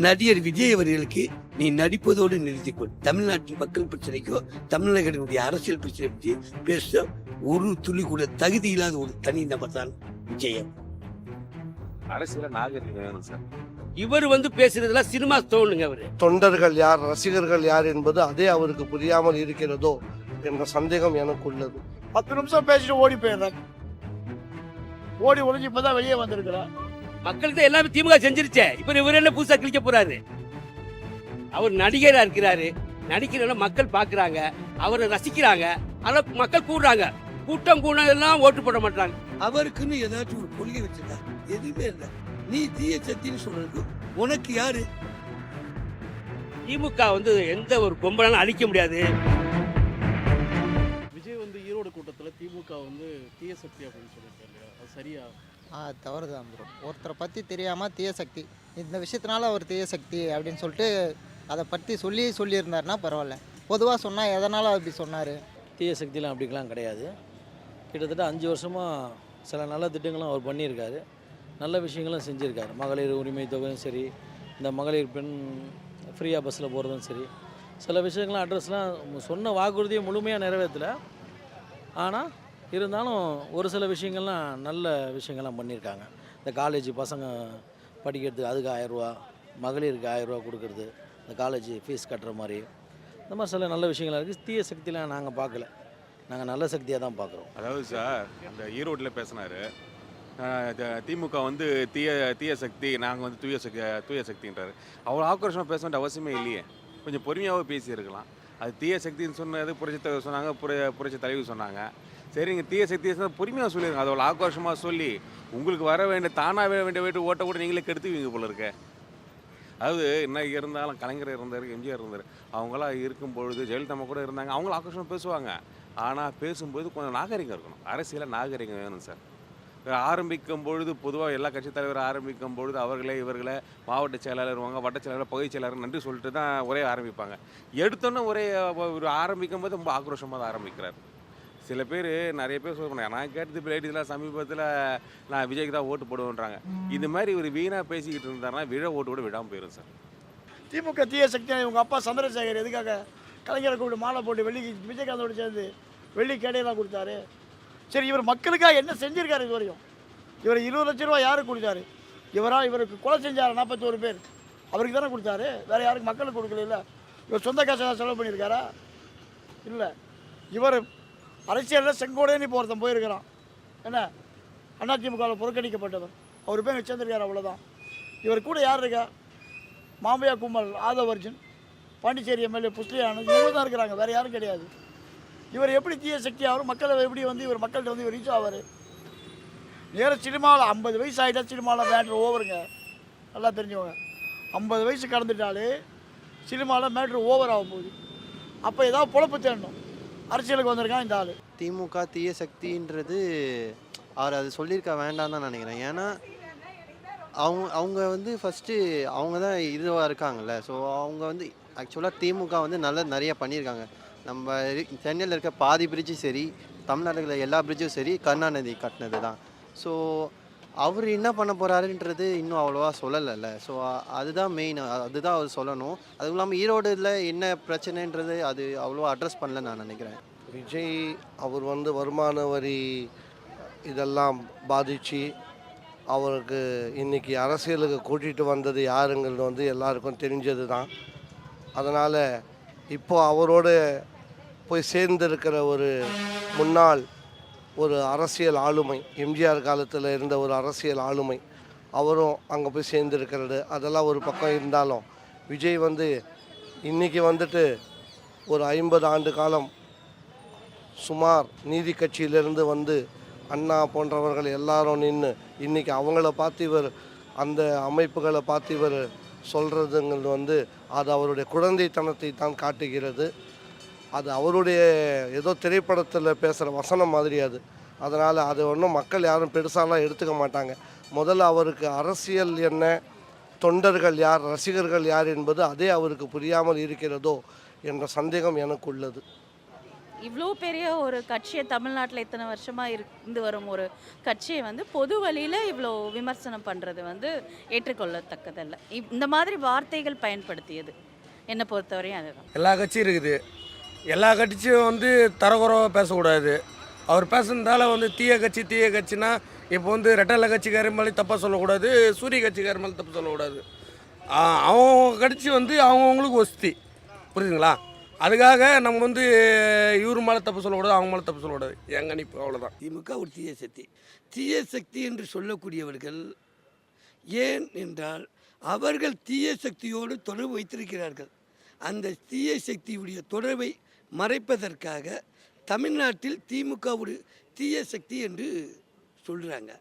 நடிகர் விஜய் அவர்களுக்கு நீ நடிப்பதோடு நிறுத்திக்கொள். தமிழ்நாட்டின் மக்கள் பிரச்சனைக்கோ தமிழகத்தினுடைய அரசியல் பிரச்சனை பற்றி பேச ஒரு துளி கூட தகுதி இல்லாத ஒரு தனி நபர் தான் விஜயம். அரசியல நாகரிகம் வேணும் சார். இவர் பேசுறதுலாம் சினிமா தோணுங்க. அவரு தொண்டர்கள் யார், ரசிகர்கள் யார் என்பது அதே அவருக்கு புரியாமல் இருக்கிறதோ என்ற சந்தேகம் எனக்கு உள்ளது. 10 நிமிஷம் பேசிட்டு ஓடி போயிடுறாங்க. ஓடி ஒளிஞ்சு இப்பதான் வெளியே வந்திருக்கிறார். மக்களுக்கு தான் எல்லாமே திமுக செஞ்சிருச்சே. இப்ப இவர் என்ன புதுசா கிழிக்க போறாரு? அவர் நடிகரா இருக்கிறாரு. நடிக்கிறவங்க மக்கள் பாக்குறாங்க, அவரை ரசிக்கிறாங்க. ஆனா மக்கள் கூடுறாங்க. கூட்டம் கூடலாம் ஓட்டு போட மாட்டாங்க. அவருக்குன்னு ஏதாச்சும் ஒரு கொள்கை வச்சிருக்கா? எதுவுமே இல்லை. நீ தீய சக்தின்னு சொல்றது உனக்கு யாரு? திமுக எந்த ஒரு கொம்பனாலும் அழிக்க முடியாது. விஜய் ஈரோடு கூட்டத்தில் திமுக தீய சக்தி அப்படின்னு சொல்லியிருக்காரு இல்லையா? அது சரியா? தவறு தான் ப்ரோ. ஒருத்தரை பற்றி தெரியாமல் தீய சக்தி, இந்த விஷயத்தினால அவர் தீய சக்தி அப்படின்னு சொல்லிட்டு அதை பற்றி சொல்லியிருந்தாருன்னா பரவாயில்ல. பொதுவாக சொன்னால் எதனால் அப்படி சொன்னார்? தீய சக்திலாம் அப்படிலாம் கிடையாது. கிட்டத்தட்ட 5 வருஷமாக சில நல்ல திட்டங்களும் அவர் பண்ணியிருக்காரு. நல்ல விஷயங்களும் செஞ்சுருக்காரு. மகளிர் உரிமை தொகையும் சரி, இந்த மகளிர் பெண் ஃப்ரீயாக பஸ்ஸில் போகிறதும் சரி, சில விஷயங்கள்லாம் அட்ரஸ்லாம் சொன்ன வாக்குறுதியை முழுமையாக நிறைவேற்றலை. ஆனால் இருந்தாலும் ஒரு சில விஷயங்கள்லாம் நல்ல விஷயங்கள்லாம் பண்ணியிருக்காங்க. இந்த காலேஜ் பசங்க படிக்கிறதுக்கு அதுக்கு 1000 ரூபா, மகளிருக்கு 1000 ரூபா கொடுக்குறது, இந்த காலேஜ் ஃபீஸ் கட்டுற மாதிரி, இந்த மாதிரி சில நல்ல விஷயங்களாக இருக்குது. தீய சக்திலாம் நாங்கள் பார்க்கல, நாங்கள் நல்ல சக்தியாக தான் பார்க்குறோம். அதாவது சார், அந்த ஈரோட்டில் பேசினார், திமுக தீய சக்தி, நாங்கள் தூய சக்தின்றாரு. அவ்வளோ ஆக்ரோஷமாக பேச வேண்டிய அவசியமே இல்லையே. கொஞ்சம் பொறுமையாகவே பேசியிருக்கலாம். அது தீய சக்தின்னு சொன்னது புரட்சி தலைவர் சொன்னாங்க, புரட்சி தலைவர் சொன்னாங்க. சரிங்க, தீய சக்தியை பொறுமையாக சொல்லிடுங்க. அதோட ஆக்ரோஷமாக சொல்லி உங்களுக்கு வர வேண்டிய தானாக வேண்டிய வீட்டு ஓட்ட கூட நீங்களே கெடுத்துவீங்க போல இருக்க. அதாவது என்ன இருந்தாலும் கலைஞர் இருந்தார், எம்ஜிஆர் இருந்தார், அவங்களாம் இருக்கும் பொழுது ஜெயலலிதா கூட இருந்தாங்க. அவங்களும் ஆக்ரோஷமாக பேசுவாங்க. ஆனால் பேசும்போது கொஞ்சம் நாகரிகம் இருக்கணும். அரசியலில் நாகரிகம் வேணும் சார். ஆரம்பிக்கும் பொழுது பொதுவாக எல்லா கட்சி தலைவர் ஆரம்பிக்கும் பொழுது இவர்களை மாவட்ட செயலாளர், வட்ட செயலாளர், பகுதி செயலாளர் நன்றி சொல்லிட்டு தான் ஒரே ஆரம்பிப்பாங்க. எடுத்தோன்னே ஒரு ஆரம்பிக்கும் போது ரொம்ப ஆக்ரோஷமாக தான் ஆரம்பிக்கிறார். சில பேர் நிறைய பேர் சொல்லுவாங்க, நான் கேட்டது பிளேட்டில் சமீபத்தில் நான் விஜய்க்கு தான் ஓட்டு போடுவேன்றாங்க. இது மாதிரி ஒரு வீணாக பேசிக்கிட்டு இருந்தாருன்னா ஓட்டு கூட விடாமல் போயிடும் சார். திமுக தீய சக்தி. இவங்க அப்பா சந்திரசேகர் எதுக்காக கலைஞரை கூப்பிட்டு மாலை போட்டு விஜயகாந்தோடு சேர்ந்து வெள்ளி கேடையெல்லாம் கொடுத்தாரு? சரி, இவர் மக்களுக்காக என்ன செஞ்சிருக்காரு இது வரையும்? இவர் 20 லட்ச ரூபா யாருக்கு கொடுத்தாரு? இவருக்கு கொலை செஞ்சார் 41 பேர், அவருக்கு தானே கொடுத்தாரு. வேறு யாருக்கு மக்களுக்கு கொடுக்கல. இவர் சொந்த காசை செலவு பண்ணியிருக்காரா? இல்லை. இவர் அரசியலில் செங்கோடையன்னு இப்போ ஒருத்தன் போயிருக்கிறான். என்ன, அதிமுகவில் புறக்கணிக்கப்பட்டவர், அவர் போய் சேர்ந்துருக்காரு, அவ்வளோதான். இவர் கூட யார் இருக்கா? மாம்பையா கும்பல், ஆதவர்ஜன், பாண்டிச்சேரி எம்எல்ஏ புஸ்லி ஆனந்த், இவங்க தான் இருக்கிறாங்க, வேறு யாரும் கிடையாது. இவர் எப்படி தீய சக்தி ஆகும்? மக்களை எப்படி இவர் மக்கள்கிட்ட இவர் ரீச் ஆவார்? நேரம் சினிமாவில் 50 வயசு ஆகிட்டா சினிமாவில் மேட்ரு ஓவருங்க. நல்லா தெரிஞ்சவங்க, 50 வயசு கடந்துட்டாலே சினிமாவில் மேட்ரு ஓவர் ஆக போகுது. அப்போ ஏதாவது பொழப்பு தேடணும். அரசியலுக்கு வந்திருக்கான் இந்த ஆள். திமுக தீய சக்தின்றது அவர் அது சொல்லியிருக்க வேண்டாம் தான் நினைக்கிறேன். ஏன்னா அவங்க ஃபஸ்ட்டு அவங்க தான் இதுவாக இருக்காங்கல்ல. ஸோ அவங்க ஆக்சுவலாக திமுக நிறைய பண்ணியிருக்காங்க. நம்ம சென்னையில் இருக்க பாதி பிரிட்ஜும் சரி, தமிழ்நாட்டில் எல்லா பிரிட்ஜும் சரி, கருணாநிதி கட்டினது தான். ஸோ அவர் என்ன பண்ண போகிறாருன்றது இன்னும் அவ்வளோவா சொல்லலைல்ல. ஸோ அதுதான் மெயின், அதுதான் அவர் சொல்லணும். அதுவும் இல்லாமல் ஈரோடில் என்ன பிரச்சனைன்றது அது அவ்வளோவா அட்ரஸ் பண்ணல நான் நினைக்கிறேன். விஜய் அவர் வருமான வரி இதெல்லாம் பாதித்து அவருக்கு இன்றைக்கி அரசியலுக்கு கூட்டிகிட்டு வந்தது யாருங்கிறது எல்லாருக்கும் தெரிஞ்சது தான். அதனால் இப்போ அவரோடு போய் சேர்ந்திருக்கிற ஒரு முன்னாள் ஒரு அரசியல் ஆளுமை, எம்ஜிஆர் காலத்தில் இருந்த ஒரு அரசியல் ஆளுமை, அவரும் அங்கே போய் சேர்ந்துருக்கிறது அதெல்லாம் ஒரு பக்கம் இருந்தாலும், விஜய் இன்றைக்கி ஒரு 50 ஆண்டு காலம் சுமார் நீதி கட்சியிலிருந்து அண்ணா போன்றவர்கள் எல்லாரும் நின்று இன்றைக்கி அவங்கள பார்த்து இவர் அந்த அமைப்புகளை பார்த்து இவர் சொல்கிறதுங்கிறது அது அவருடைய குழந்தைத்தனத்தை தான் காட்டுகிறது. அது அவருடைய ஏதோ திரைப்படத்தில் பேசுகிற வசனம் மாதிரி அது. அதனால் அது ஒன்றும் மக்கள் யாரும் பெருசாலாம் எடுத்துக்க மாட்டாங்க. முதல்ல அவருக்கு அரசியல் என்ன, தொண்டர்கள் யார், ரசிகர்கள் யார் என்பது அதே அவருக்கு புரியாமல் இருக்கிறதோ என்ற சந்தேகம் எனக்கு உள்ளது. இவ்வளோ பெரிய ஒரு கட்சியை தமிழ்நாட்டில் இத்தனை வருஷமாக இருந்து வரும் ஒரு கட்சியை வந்து பொது வழியில் இவ்வளோ விமர்சனம் பண்ணுறது வந்து ஏற்றுக்கொள்ளத்தக்கதல்ல. இந்த மாதிரி வார்த்தைகள் பயன்படுத்தியது என்னை பொறுத்தவரையும் அதுதான். எல்லா கட்சியும் இருக்குது, எல்லா கட்சியும் வந்து தரக்குறவாக பேசக்கூடாது. அவர் பேசுனதால வந்து தீய கட்சினா இப்போ வந்து ரெட்டலை கட்சிக்காரர் மேலே தப்பாக சொல்லக்கூடாது, சூரிய கட்சிக்காரர் மேலே தப்பு சொல்லக்கூடாது. அவங்க கட்சி வந்து அவங்கவுங்களுக்கு ஒஸ்தி, புரியுதுங்களா? அதுக்காக நம்ம வந்து இவர் மேலே தப்பு சொல்லக்கூடாது, அவங்க மேலே தப்பு சொல்லக்கூடாது. என் கணிப்பு அவ்வளோதான். திமுக ஒரு தீய சக்தி. தீய சக்தி என்று சொல்லக்கூடியவர்கள் ஏன் என்றால் அவர்கள் தீய சக்தியோடு தொடர்பு வைத்திருக்கிறார்கள். அந்த தீய சக்தியுடைய தொடர்பை மறைப்பதற்காக தமிழ்நாட்டில் திமுக ஒரு தீய சக்தி என்று சொல்கிறாங்க.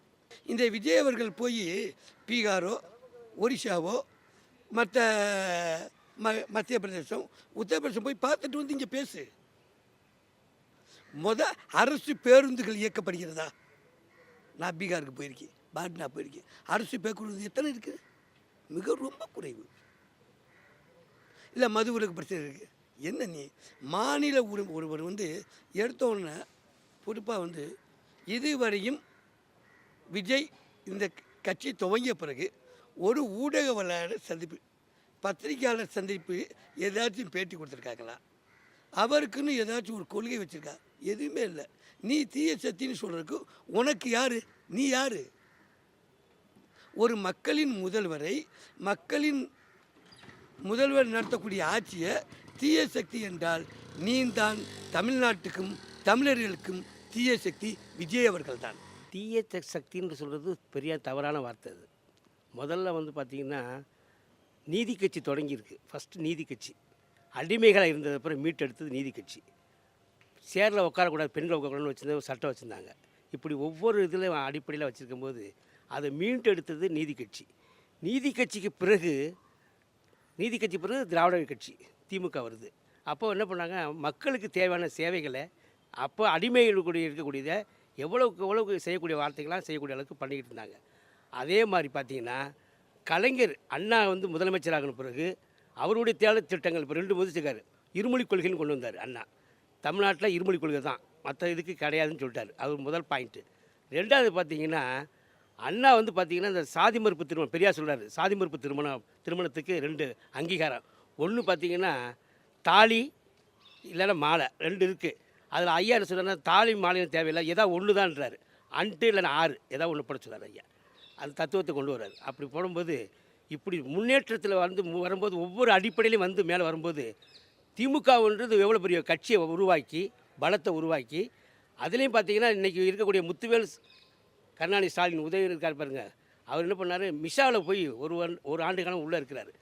இந்த விஜய் அவர்கள் போய் பீகாரோ ஒரிசாவோ மற்ற மத்திய பிரதேசம் உத்தரப்பிரதேசம் போய் பார்த்துட்டு வந்து இங்கே பேசு. அரசு பேருந்துகள் இயக்கப்படுகிறதா? நான் பீகாருக்கு போயிருக்கேன், பாட்னா போயிருக்கேன். அரசு பேருந்து எத்தனை இருக்குது? மிக ரொம்ப குறைவு. இல்லை மதுவிலக்கு பிரச்சனை இருக்குது. என்ன நீ மாநில ஒருவர் வந்து எடுத்தோன்னே பொறுப்பாக வந்து இதுவரையும் விஜய் இந்த கட்சி துவங்கிய பிறகு ஒரு ஊடகவியலாளர் சந்திப்பு, பத்திரிகையாளர் சந்திப்பு ஏதாச்சும் பேட்டி கொடுத்துருக்காங்களா? அவருக்குன்னு ஏதாச்சும் ஒரு கொள்கை வச்சுருக்கா? எதுவுமே இல்லை. நீ தீய சக்தின்னு சொல்கிறதுக்கு உனக்கு யார்? நீ யார்? ஒரு மக்களின் முதல்வர் நடத்தக்கூடிய ஆட்சியை தீய சக்தி என்றால் நீந்தான் தமிழ்நாட்டுக்கும் தமிழர்களுக்கும் தீய சக்தி விஜய் அவர்கள் தான். தீய சக்தின்னு சொல்கிறது பெரிய தவறான வார்த்தை. அது முதல்ல வந்து பார்த்திங்கன்னா நீதி கட்சி தொடங்கியிருக்கு. ஃபஸ்ட்டு நீதி கட்சி அடிமைகளாக இருந்தது அப்புறம் மீட்டெடுத்தது நீதி கட்சி. சேரில் உட்காரக்கூடாது, பெண்கள் உட்காரக்கூடாதுன்னு வச்சுருந்த ஒரு சட்டம் வச்சுருந்தாங்க. இப்படி ஒவ்வொரு இதில் அடிப்படையில் வச்சுருக்கும் போது அதை மீட்டெடுத்தது நீதி கட்சி. நீதி கட்சிக்கு பிறகு திராவிட கட்சி திமுக வருது. அப்போ என்ன பண்ணாங்க, மக்களுக்கு தேவையான சேவைகளை அப்போ அடிமைகள் இருக்கக்கூடியதை எவ்வளவுக்கு செய்யக்கூடிய வார்த்தைகளாக செய்யக்கூடிய அளவுக்கு பண்ணிக்கிட்டு இருந்தாங்க. அதே மாதிரி பார்த்திங்கன்னா கலைஞர் அண்ணா வந்து முதலமைச்சராகின பிறகு அவருடைய தேவை திட்டங்கள் இப்போ 2 முடிச்சிருக்காரு. இருமொழி கொள்கைன்னு கொண்டு வந்தார் அண்ணா. தமிழ்நாட்டில் இருமொழி கொள்கை தான், மற்ற இதுக்கு கிடையாதுன்னு சொல்லிட்டார். அது முதல் பாயிண்ட்டு. ரெண்டாவது பார்த்திங்கன்னா அண்ணா வந்து பார்த்திங்கன்னா இந்த சாதி மறுப்பு திருமணம், பெரியார் சொல்கிறார், சாதி மறுப்பு திருமணத்துக்கு 2 அங்கீகாரம். ஒன்று பார்த்திங்கன்னா தாலி இல்லைன்னா மாலை, 2 இருக்குது. அதில் ஐயா என்ன சொல்கிறாருன்னா தாலி மாலையும் தேவையில்லை, ஏதாவது ஒன்று தான்ன்றார். அன்ட்டு இல்லைன்னா 6 ஏதாவது ஒன்று பட சொல்கிறார் ஐயா. அந்த தத்துவத்தை கொண்டு வர்றாரு. அப்படி போடும்போது இப்படி முன்னேற்றத்தில் வரும்போது ஒவ்வொரு அடிப்படையிலையும் வந்து மேலே வரும்போது திமுகன்றது எவ்வளோ பெரிய கட்சியை உருவாக்கி பலத்தை உருவாக்கி அதுலேயும் பார்த்திங்கன்னா இன்றைக்கி இருக்கக்கூடிய முத்துவேல் கருணாநிதி ஸ்டாலின் உதவி இருக்கார் பாருங்க, அவர் என்ன பண்ணார், மிஷாவில் போய் ஒரு ஆண்டு காலம் உள்ளே இருக்கிறாரு.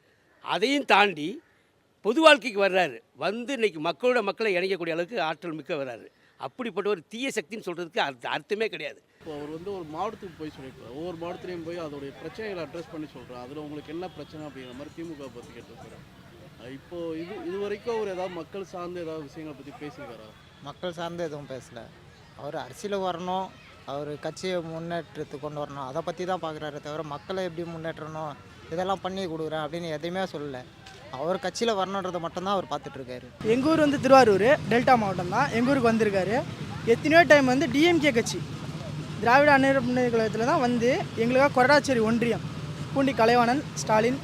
அதையும் தாண்டி பொது வாழ்க்கைக்கு வர்றாரு. வந்து இன்றைக்கி மக்களை இணைக்கக்கூடிய அளவுக்கு ஆற்றல் மிக்க வர்றாரு. அப்படிப்பட்ட ஒரு தீய சக்தின்னு சொல்கிறதுக்கு அர்த்தமே கிடையாது. இப்போ அவர் வந்து ஒரு மாவட்டத்துக்கு போய் சொல்லியிருப்பார், ஒவ்வொரு மாவட்டத்துலேயும் போய் அதோடைய பிரச்சனைகளை அட்ரஸ் பண்ணி சொல்கிறார். அதில் உங்களுக்கு என்ன பிரச்சனை அப்படிங்கிற மாதிரி திமுக பற்றி கேட்டிருக்கிறார். இப்போது இது வரைக்கும் அவர் ஏதாவது மக்கள் சார்ந்த ஏதாவது விஷயங்களை பற்றி பேசியிருக்காரா? மக்கள் சார்ந்து எதுவும் பேசலை. அவர் அரசியல் வரணும், அவர் கட்சியை முன்னேற்றத்துக்கு கொண்டு வரணும், அதை பற்றி தான் பார்க்குறாரு தவிர மக்களை எப்படி முன்னேற்றணும் இதெல்லாம் பண்ணி கொடுக்குறேன் அப்படின்னு எதையுமே சொல்லலை. அவர் கட்சியில் வரணுன்றதை மட்டும்தான் அவர் பார்த்துட்ருக்காரு. எங்கள் ஊர் வந்து திருவாரூர் டெல்டா மாவட்டம் தான். எங்கள் ஊருக்கு வந்திருக்காரு. எத்தனையோ டைம் வந்து டிஎம்கே கட்சி திராவிட முன்னேற்ற கழகத்தில் தான் வந்து எங்களுக்காக கொரடாச்சேரி ஒன்றியம் பூண்டி கலைவாணன் ஸ்டாலின்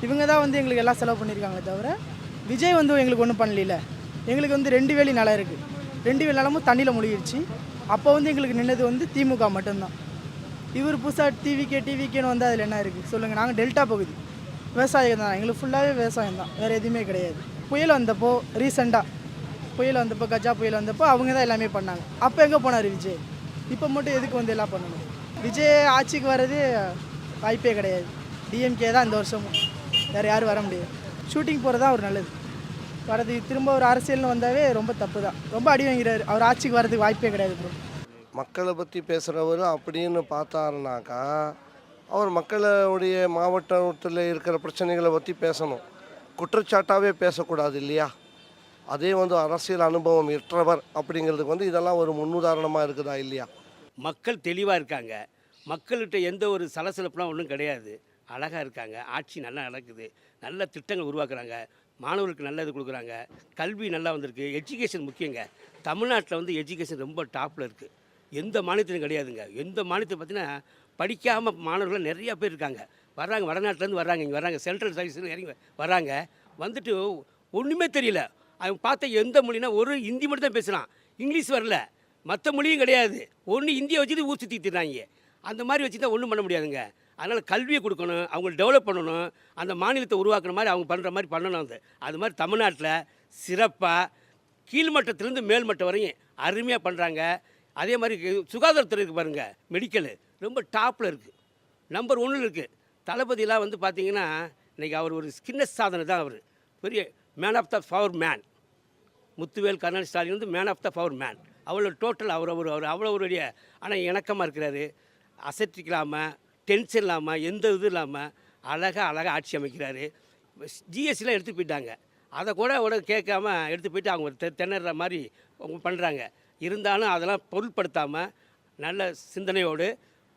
இவங்க தான் வந்து எங்களுக்கு எல்லாம் செலவு பண்ணியிருக்காங்க தவிர விஜய் வந்து எங்களுக்கு ஒன்றும் பண்ணல. எங்களுக்கு வந்து 2 வேலி நிலம் இருக்குது. 2 வேலி நிலமும் தண்ணியில் முழுகிடுச்சு. அப்போ வந்து எங்களுக்கு நின்னது வந்து திமுக மட்டும்தான். இவர் புதுசாக டிவிகேன்னு வந்து அதில் என்ன இருக்குது சொல்லுங்கள்? நாங்கள் டெல்டா பகுதி விவசாயம் தான், எங்களுக்கு ஃபுல்லாகவே விவசாயம் தான், வேறு எதுவுமே கிடையாது. புயல் வந்தப்போ கஜா புயல் வந்தப்போ அவங்க தான் எல்லாமே பண்ணாங்க. அப்போ எங்கே போனார் விஜய்? இப்போ மட்டும் எதுக்கு வந்து எல்லாம் பண்ணணும்? விஜய் ஆட்சிக்கு வர்றது வாய்ப்பே கிடையாது. டிஎம்கே தான் இந்த வருஷமும், வேறு யாரும் வர முடியாது. ஷூட்டிங் போகிறது தான் அவர் நல்லது. வரது திரும்ப ஒரு அரசியல்னு வந்தாவே ரொம்ப தப்பு தான். ரொம்ப அடி வாங்கிறார். அவர் ஆட்சிக்கு வர்றதுக்கு வாய்ப்பே கிடையாது ப்ரோ. மக்களை பற்றி பேசுகிறவர் அப்படின்னு பார்த்தாருனாக்கா அவர் மக்களுடைய மாவட்டத்தில் இருக்கிற பிரச்சனைகளை பற்றி பேசணும், குற்றச்சாட்டாகவே பேசக்கூடாது இல்லையா? அதே வந்து அரசியல் அனுபவம் எற்றவர் அப்படிங்கிறதுக்கு வந்து இதெல்லாம் ஒரு முன்னுதாரணமாக இருக்குதா இல்லையா? மக்கள் தெளிவாக இருக்காங்க. மக்கள்கிட்ட எந்த ஒரு சலசலப்புலாம் ஒன்றும் கிடையாது. அழகாக இருக்காங்க. ஆட்சி நல்லா நடக்குது. நல்ல திட்டங்கள் உருவாக்குறாங்க. மாணவர்களுக்கு நல்ல இது கொடுக்குறாங்க. கல்வி நல்லா வந்திருக்கு. எஜுகேஷன் முக்கியங்க. தமிழ்நாட்டில் வந்து எஜுகேஷன் ரொம்ப டாப்பில் இருக்குது. எந்த மாநிலத்திலும் கிடையாதுங்க. எந்த மாநிலத்தை பார்த்தீங்கன்னா படிக்காமல் மாணவர்கள் நிறையா பேர் இருக்காங்க. வர்றாங்க, வடநாட்டிலேருந்து வர்றாங்க, இங்கே வர்றாங்க, சென்ட்ரல் சர்வீஸில் இறங்கி வர்றாங்க. வந்துட்டு ஒன்றுமே தெரியல. அவங்க பார்த்த எந்த மொழினா ஒரு ஹிந்தி மட்டும் தான் பேசலாம். இங்கிலீஷ் வரல, மற்ற மொழியும் கிடையாது. ஒன்று இந்தியை வச்சுட்டு ஊர் சுற்றி திட்டுறாங்க. அந்த மாதிரி வச்சு தான் ஒன்றும் பண்ண முடியாதுங்க. அதனால் கல்வியை கொடுக்கணும், அவங்களை டெவலப் பண்ணணும், அந்த மாநிலத்தை உருவாக்குற மாதிரி அவங்க பண்ணுற மாதிரி பண்ணணும். அது மாதிரி தமிழ்நாட்டில் சிறப்பாக கீழ்மட்டத்திலேருந்து மேல்மட்டம் வரையும் அருமையாக பண்ணுறாங்க. அதே மாதிரி சுகாதாரத்துறை இருக்குது பாருங்கள், மெடிக்கலு ரொம்ப டாப்பில் இருக்குது, நம்பர் 1 இருக்குது. தளபதியெலாம் வந்து பார்த்திங்கன்னா இன்றைக்கி அவர் ஒரு ஸ்கின்னஸ் சாதனை தான். அவர் பெரிய man of the power man. Muthuvel Karunanidhi Stalin வந்து man of the power man. அவ்வளோ டோட்டல் அவர் அவ்வளோ ஒரு ஆனால் இணக்கமாக இருக்கிறாரு. அசட்டிக்கலாமல், டென்ஷன் இல்லாமல், எந்த இது இல்லாமல் அழகாக ஆட்சி அமைக்கிறாரு. ஜிஎஸ்டிலாம் எடுத்து போயிட்டாங்க. அதை கூட கேட்காம எடுத்து போயிட்டு அவங்க திணற மாதிரி அவங்க பண்ணுறாங்க. இருந்தாலும் அதெல்லாம் பொருட்படுத்தாமல் நல்ல சிந்தனையோடு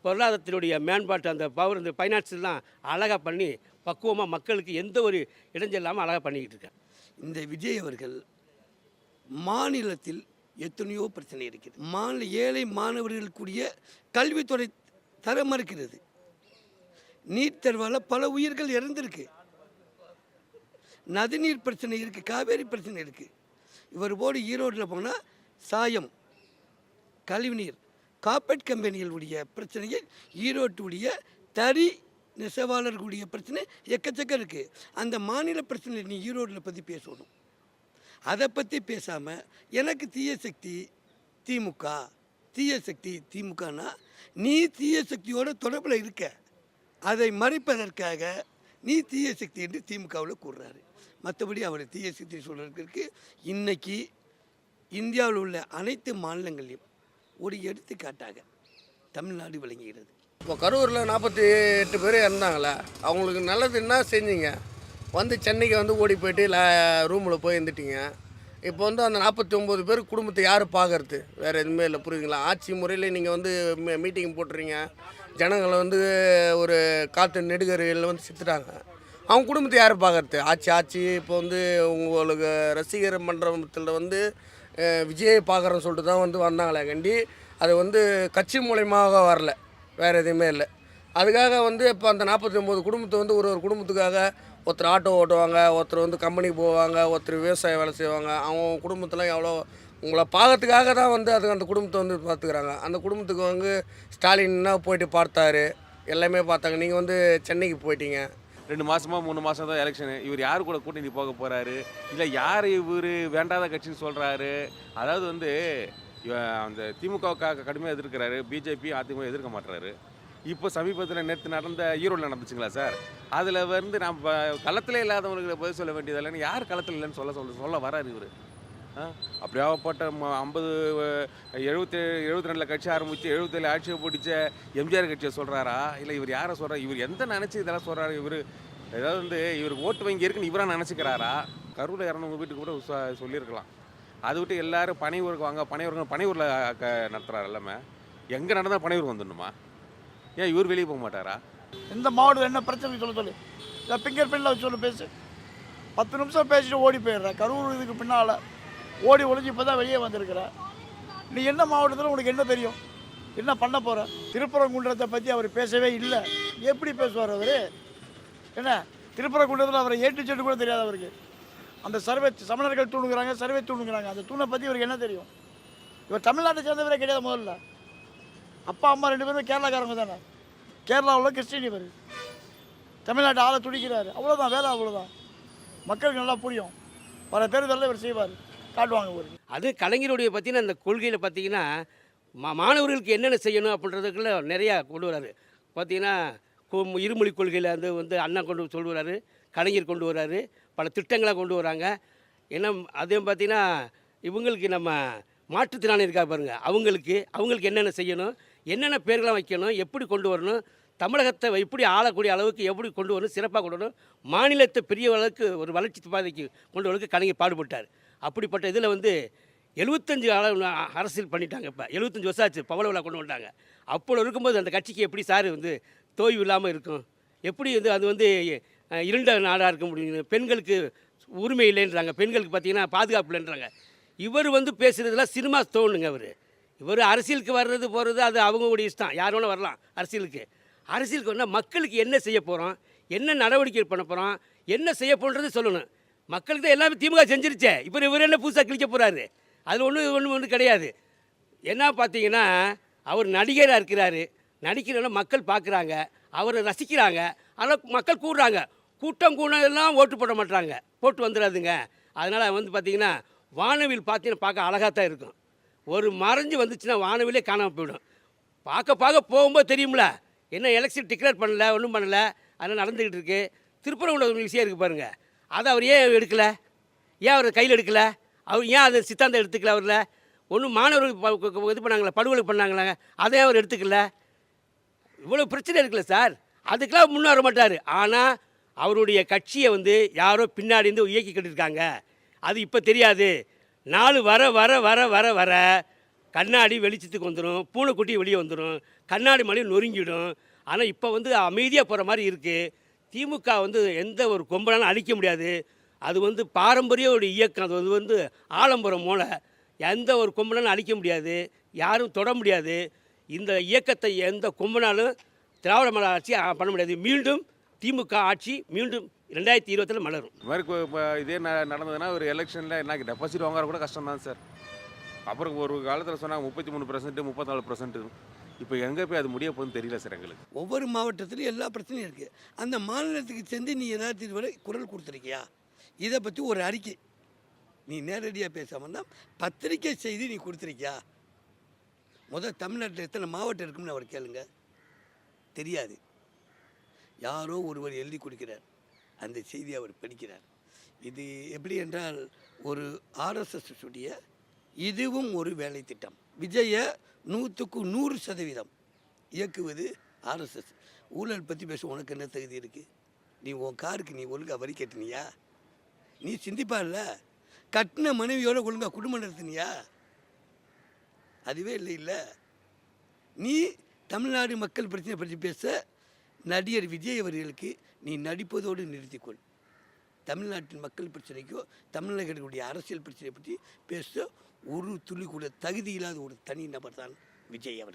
பொருளாதாரத்தினுடைய மேம்பாட்டு அந்த பவர் இந்த ஃபைனான்ஸ்லாம் அழகாக பண்ணி பக்குவமாக மக்களுக்கு எந்த ஒரு இடைஞ்சல் இல்லாமல் அழகாக பண்ணிக்கிட்டு இருக்கேன். இந்த விஜய் அவர்கள் மாநிலத்தில் எத்தனையோ பிரச்சனை இருக்குது. ஏழை மாணவர்களுக்குரிய கல்வித்துறை தர மறுக்கிறது. நீட் தேர்வால் பல உயிர்கள் இறந்திருக்கு. நதிநீர் பிரச்சனை இருக்குது, காவேரி பிரச்சனை இருக்குது. இவர் போடு ஈரோட்டில் போனால் சாயம், கழிவுநீர், கார்பரேட் கம்பெனிகளுடைய பிரச்சனைகள், ஈரோட்டுடைய தறி நெசவாளர்களுடைய பிரச்சனை எக்கச்சக்கம் இருக்குது. அந்த மாநில பிரச்சனை நீ ஈரோட்டில் பற்றி பேசணும். அதை பற்றி பேசாமல் எனக்கு தீய சக்தி திமுக, தீய சக்தி திமுகனா நீ தீய சக்தியோட தொடர்பில் இருக்க, அதை மறைப்பதற்காக நீ தீய சக்தி என்று திமுகவில் கூறுறாரு. மற்றபடி அவர் தீய சக்தி சொல்கிறதுக்கு இன்றைக்கி இந்தியாவில் உள்ள அனைத்து மாநிலங்களையும் ஒரு எடுத்துக்காட்டாக தமிழ்நாடு விளங்குகிறது. இப்போ கரூரில் 48 பேர் இறந்தாங்களே, அவங்களுக்கு நல்லது என்ன செஞ்சீங்க? வந்து சென்னைக்கு வந்து ஓடி போயிட்டு ரூமில் போய் இருந்துட்டீங்க. இப்போ வந்து அந்த 49 பேர் குடும்பத்தை யார் பார்க்கறது? வேறு எதுவுமே இல்லை, புரியுதுங்களா? ஆட்சி முறையில் நீங்கள் வந்து மீட்டிங் போட்டுறீங்க, ஜனங்களை வந்து ஒரு காற்று நெடுகரையில் வந்து சித்துட்டாங்க. அவங்க குடும்பத்தை யார் பார்க்கறது? ஆட்சி இப்போ வந்து உங்களுக்கு ரசிகர் மன்றத்தில் வந்து விஜயை பார்க்குறேன்னு சொல்லிட்டு தான் வந்து வந்தாங்களே கண்டி, அது வந்து கட்சி மூலயமாக வரல, வேறு எதுவுமே இல்லை. அதுக்காக வந்து இப்போ அந்த 49 குடும்பத்தை வந்து ஒரு குடும்பத்துக்காக ஒருத்தர் ஆட்டோ ஓட்டுவாங்க, ஒருத்தர் வந்து கம்பெனிக்கு போவாங்க, ஒருத்தர் விவசாய வேலை செய்வாங்க. அவங்க குடும்பத்தில் எவ்வளோ உங்களை பார்க்கறதுக்காக தான் வந்து அந்த குடும்பத்தை வந்து பார்த்துக்கிறாங்க. அந்த குடும்பத்துக்கு வந்து ஸ்டாலின்னா போயிட்டு பார்த்தாரு, எல்லாமே பார்த்தாங்க. நீங்கள் வந்து சென்னைக்கு போயிட்டீங்க. 2 மாதமா 3 மாதம் தான் எலெக்ஷனு. இவர் யார் கூட கூட்டணி போக போகிறாரு, இல்லை யார் இவர் வேண்டாத கட்சின்னு சொல்கிறாரு? அதாவது வந்து அந்த திமுகவுக்காக கடுமையாக எதிர்க்கிறாரு, பிஜேபி அதிமுக எதிர்க்க மாட்டுறாரு. இப்போ சமீபத்தில் நேற்று நடந்த ஈரோடு நடந்துச்சுங்களா சார், அதில் வந்து நம்ம களத்தில் இல்லாதவங்களுக்கு பதில் சொல்ல வேண்டியதில்லைன்னு யார் களத்தில் இல்லைன்னு சொல்ல வராரு இவர். அப்படியாகப்பட்ட 72 கட்சி ஆரம்பித்து 77 ஆட்சியை பிடிச்ச எம்ஜிஆர் கட்சியை சொல்கிறாரா, இல்லை இவர் யாரை சொல்கிறார்? இவர் எந்த நினச்சி இதெல்லாம் சொல்கிறாரு? இவர் ஏதாவது வந்து இவருக்கு ஓட்டு வங்கி இருக்குன்னு இவராக நினச்சிக்கிறாரா? கரூரில் இறந்தவங்க வீட்டுக்கு கூட சொல்லியிருக்கலாம். அதை விட்டு எல்லோரும் பனையூருக்கு வாங்க, பனையூரில் நடத்துகிறாரு. எல்லாமே எங்கே நடந்தால் பனையூருக்கு வந்துடணுமா? ஏன் இவர் வெளியே போக மாட்டாரா? எந்த மாவட்டத்தில் என்ன பிரச்சனை சொல்லு இல்லை ஃபிங்கர் பிரிண்டில் சொல்லு, பேசு. 10 நிமிஷம் பேசிட்டு ஓடி போயிடுற. கரூர் இதுக்கு பின்னால் ஓடி ஒளிஞ்சு இப்போ தான் வெளியே வந்திருக்கிற. நீ என்ன மாவட்டத்தில் உனக்கு என்ன தெரியும், என்ன பண்ண போகிற? திருப்பரங்குன்றத்தை பற்றி அவர் பேசவே இல்லை. எப்படி பேசுவார் அவர்? என்ன திருப்பரங்குன்றத்தில் அவரை ஏட்டு செட்டு கூட தெரியாது அவருக்கு. அந்த சமணர்கள் தூணுங்கிறாங்க, தூணுங்கிறாங்க. அந்த தூணை பற்றி இவருக்கு என்ன தெரியும்? இவர் தமிழ்நாட்டை சேர்ந்தவரே கிடையாது. முதல்ல அப்பா அம்மா 2 பேருமே கேரளாக்காரங்க தானே. கேரளாவில் கிறிஸ்டின். இவர் தமிழ்நாட்டு ஆளை துடிக்கிறாரு, அவ்வளோதான் வேலை, அவ்வளோதான். மக்களுக்கு நல்லா புரியும். பல தேர்தலில் இவர் செய்வார், காட்டுவாங்க ஒரு. அது கலைஞருடைய பற்றின அந்த கொள்கையில் பார்த்தீங்கன்னா மாணவர்களுக்கு என்னென்ன செய்யணும் அப்படின்றதுக்குள்ள நிறையா கொண்டு வராரு. பார்த்தீங்கன்னா இருமொழி கொள்கையில் வந்து அண்ணா கொண்டு சொல்லுறாரு, கலைஞர் கொண்டு வர்றாரு, பல திட்டங்களாக கொண்டு வராங்க. ஏன்னா அதே பார்த்திங்கன்னா இவங்களுக்கு நம்ம மாற்றுத்திறனாளி இருக்கா பாருங்கள், அவங்களுக்கு என்னென்ன செய்யணும், என்னென்ன பேர்களாக வைக்கணும், எப்படி கொண்டு வரணும், தமிழகத்தை எப்படி ஆளக்கூடிய அளவுக்கு எப்படி கொண்டு வரணும், சிறப்பாக கொண்டு வரணும், மாநிலத்தை பெரிய அளவுக்கு ஒரு வளர்ச்சி பாதைக்கு கொண்டு வரதுக்கு கலைஞர் பாடுபட்டார். அப்படிப்பட்ட இதில் வந்து 75 அரசியல் பண்ணிட்டாங்க. இப்போ 75 வருஷம் ஆச்சு பவள விழா கொண்டு வந்துட்டாங்க. அப்போ இருக்கும்போது அந்த கட்சிக்கு எப்படி சார் வந்து தோய்வு இல்லாமல் இருக்கும்? எப்படி அது வந்து இருண்ட நாடாக இருக்க முடியும்? பெண்களுக்கு உரிமை இல்லைன்றாங்க, பெண்களுக்கு பார்த்தீங்கன்னா பாதுகாப்பு இல்லைன்றாங்க. இவர் வந்து பேசுகிறதுலாம் சினிமா தோணுங்க. இவர் அரசியலுக்கு வர்றது போகிறது அது அவங்களுடைய இஷ்டம், யார் வேணால் வரலாம் அரசியலுக்கு. அரசியலுக்கு வந்தால் மக்களுக்கு என்ன செய்ய போகிறோம், என்ன நடவடிக்கை பண்ண போகிறோம், என்ன செய்ய போகிறது சொல்லணும். மக்களுக்கு தான் எல்லாமே திமுக செஞ்சிருச்சே, இப்போ இவர் என்ன புதுசாக கிழிக்க போகிறாரு? அதில் ஒன்றும் கிடையாது. என்ன பார்த்தீங்கன்னா, அவர் நடிகராக இருக்கிறாரு, நடிக்கிறவங்க மக்கள் பார்க்குறாங்க, அவரை ரசிக்கிறாங்க. ஆனால் மக்கள் கூடுறாங்க, கூட்டம் கூடலாம் ஓட்டு போட மாட்டாங்க, போட்டு வந்துடாதுங்க. அதனால் வந்து பார்த்திங்கன்னா வானவில் பார்த்தீங்கன்னா பார்க்க அழகாக தான் இருக்கும். ஒரு மறைஞ்சு வந்துச்சுன்னா வானவிலே காணாமல் போயிடும். பார்க்க போகும்போது தெரியும்ல, என்ன எலெக்ஷன் டிக்ளேர் பண்ணல, ஒன்றும் பண்ணலை, அதெல்லாம் நடந்துக்கிட்டு இருக்குது. திருப்பரங்குன்ற ஒரு விஷயம் இருக்குது பாருங்கள், அதை அவர் ஏன் எடுக்கலை? ஏன் அவர் கையில் எடுக்கலை? அவர் ஏன் அதை சித்தாந்தம் எடுத்துக்கல? அவரில் ஒன்றும் மாணவர்கள் இது பண்ணாங்களே, படுகொலை பண்ணாங்களே, அதை அவர் எடுத்துக்கல. இவ்வளோ பிரச்சனை இருக்குல்ல சார், அதுக்கெல்லாம் முன்னேற மாட்டார். ஆனால் அவருடைய கட்சியை வந்து யாரோ பின்னாடி இருந்து இயக்கிக்கிட்டு இருக்காங்க, அது இப்போ தெரியாது. நாள் வர வர வர வர வர கண்ணாடி வெளிச்சத்துக்கு வந்துடும், பூனைக்குட்டி வெளியே வந்துடும், கண்ணாடி மலையும் நொறுங்கிடும். ஆனால் இப்போ வந்து அமைதியாக போகிற மாதிரி இருக்குது. திமுக வந்து எந்த ஒரு கொம்பனாலும் அழிக்க முடியாது. அது வந்து பாரம்பரிய ஒரு இயக்கம், அது வந்து ஆலம்பரம் மூளை, எந்த ஒரு கொம்பனாலும் அழிக்க முடியாது, யாரும் தொட முடியாது. இந்த இயக்கத்தை எந்த கொம்பனாலும் திராவிட மாடல் ஆட்சி பண்ண முடியாது. மீண்டும் திமுக ஆட்சி மீண்டும் 2020 மலரும். இது மாதிரி இதே நடந்ததுன்னா ஒரு எலெக்ஷனில் என்ன டெபாசிட் வாங்குற கூட கஷ்டம் தான் சார். அப்புறம் ஒரு காலத்தில் சொன்னாங்க 33%, 34%. இப்போ எங்கே போய் அது முடிய போகுதுன்னு தெரியல சார் எங்களுக்கு. ஒவ்வொரு மாவட்டத்திலும் எல்லா பிரச்சனையும் இருக்குது. அந்த மாநிலத்துக்கு சேர்ந்து நீ ஏதாவது இதுவரை குரல் கொடுத்துருக்கியா? இதை பற்றி ஒரு அறிக்கை நீ நேரடியாக பேசாமல் தான் பத்திரிக்கை செய்தி நீ கொடுத்துருக்கியா? முதல் தமிழ்நாட்டில் எத்தனை மாவட்டம் இருக்குன்னு அவர் கேளுங்க, தெரியாது. யாரோ ஒருவர் எழுதி கொடுக்கிறார், அந்த செய்தியை அவர் படிக்கிறார். இது எப்படி என்றால் ஒரு ஆர்எஸ்எஸ் உடைய இதுவும் ஒரு வேலை திட்டம். விஜய 100க்கு 100% இயக்குவது ஆர்எஸ்எஸ். ஊழல் பற்றி பேச உனக்கு என்ன தகுதி இருக்குது? நீ உன் காருக்கு நீ ஒழுங்காக வரி கட்டினியா? நீ சிந்திப்பா இல்லை? கட்டின மனைவியோட ஒழுங்காக குடும்பம் நடத்தினியா? அதுவே இல்லை. நீ தமிழ்நாடு மக்கள் பிரச்சனை பற்றி பேச நடிகர் விஜய் அவர்களுக்கு நீ நடிப்பதோடு நிறுத்திக்கொள். தமிழ்நாட்டின் மக்கள் பிரச்சனைக்கோ தமிழர்களுடைய அரசியல் பிரச்சனை பற்றி பேச ஒரு துளி கூட தகுதி இல்லாத ஒரு தனி நபர் தான் விஜய் அவர்கள்.